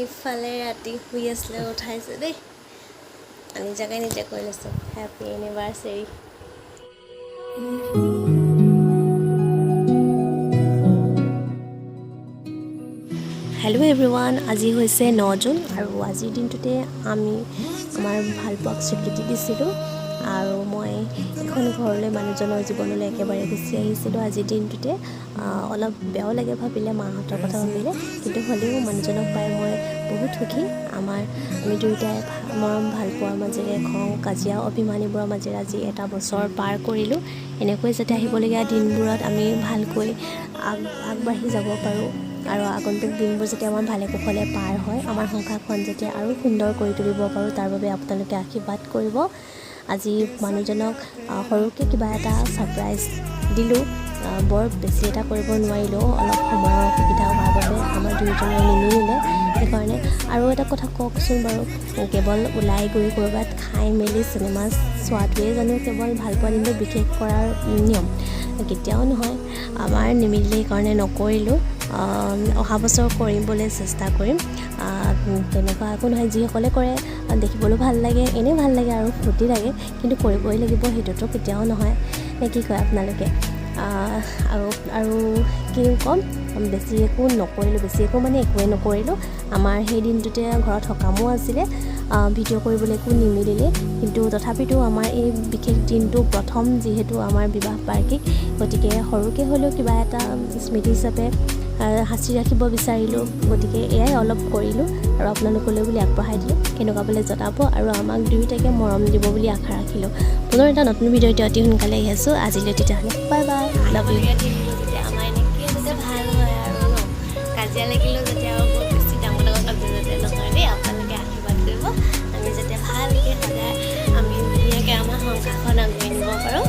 ইফালে ৰাতি শুই আছিলে উঠাইছে দেই নিজাকে নিজে কৈ লৈছোঁ হেপী এনিভাৰ্চেৰী হেল্ল' এভৰিৱান আজি হৈছে 9 জুন আৰু আজিৰ দিনটোতে আমি আমাৰ ভালপোৱাক স্বীকৃতি দিছিলোঁ আৰু মই এখন ঘৰলৈ মানুহজনৰ জীৱনলৈ একেবাৰে গুচি আহিছিলোঁ আজিৰ দিনটোতে অলপ বেয়াও লাগে ভাবিলে মাহঁতৰ কথা ভাবিলে কিন্তু হ'লেও মানুহজনক পাই মই বহুত সুখী আমি দুয়োটাই মৰম ভালপোৱাৰ মাজেৰে খং কাজিয়া অভিমানীবোৰৰ মাজেৰে আজি এটা বছৰ পাৰ কৰিলোঁ এনেকৈ যাতে আহিবলগীয়া দিনবোৰত আমি ভালকৈ আগবাঢ়ি যাব পাৰোঁ আৰু আগন্তুক দিনবোৰ যাতে আমাৰ ভালে কুশলে পাৰ হয় আমাৰ সংসাৰখন যাতে আৰু সুন্দৰ কৰি তুলিব পাৰোঁ তাৰ বাবে আপোনালোকে আশীৰ্বাদ কৰিব আজি মানুহজনক সৰুকৈ কিবা এটা ছাৰপ্ৰাইজ দিলোঁ বৰ বেছি এটা কৰিব নোৱাৰিলেও অলপ সময়ৰ অসুবিধা হোৱাৰ বাবে আমাৰ দুয়োজনে নিমিলিলে সেইকাৰণে আৰু এটা কথা কওকচোন বাৰু কেৱল ওলাই গৈ ক'ৰবাত খাই মেলি চিনেমা চোৱাটোৱে জানো কেৱল ভালপোৱা দিনটো বিশেষ কৰাৰ নিয়ম কেতিয়াও নহয় আমাৰ নিমিলিলে সেইকাৰণে নকৰিলোঁ অহা বছৰ কৰিবলৈ চেষ্টা কৰিম তেনেকুৱা একো নহয় যিসকলে কৰে দেখিবলৈ ভাল লাগে এনেই ভাল লাগে আৰু ফূৰ্তি লাগে কিন্তু কৰিবই লাগিব সেইটোতো কেতিয়াও নহয় নে কি কয় আপোনালোকে আৰু কি ক'ম বেছি একো নকৰিলোঁ বেছি একো মানে একোৱে নকৰিলোঁ আমাৰ সেই দিনটোতে ঘৰত সকামো আছিলে ভিডিঅ' কৰিবলৈ একো নিমিলিলে কিন্তু তথাপিতো আমাৰ এই বিশেষ দিনটো প্ৰথম যিহেতু আমাৰ বিবাহ বাৰ্ষিক গতিকে সৰুকৈ হ'লেও কিবা এটা স্মৃতি হিচাপে সাঁচি ৰাখিব বিচাৰিলোঁ গতিকে এয়াই অলপ কৰিলোঁ আৰু আপোনালোকলৈ বুলি আগবঢ়াই দিলোঁ কেনেকুৱা বোলে জনাব আৰু আমাক দুয়োটাকে মৰম দিব বুলি আশা ৰাখিলোঁ পুনৰ এটা নতুন ভিডিঅ' এতিয়া অতি সোনকালে আহি আছোঁ আজিলৈ তেতিয়াহ'লে বাই বাই লাভ ইউ যেতিয়া আমাৰ এনেকৈ যাতে ভাল হয় আৰু ন কাজিয়া লাগিলেও যাতে আৰু বহুত বেছি ডাঙৰ কাজিয়া যাতে নহয় দেই আপোনালোকে আশীৰ্বাদ কৰিব আমি যাতে ভালকৈ সদায় আমি ধুনীয়াকৈ আমাৰ সংসাৰখন আগুৱাই নিব পাৰোঁ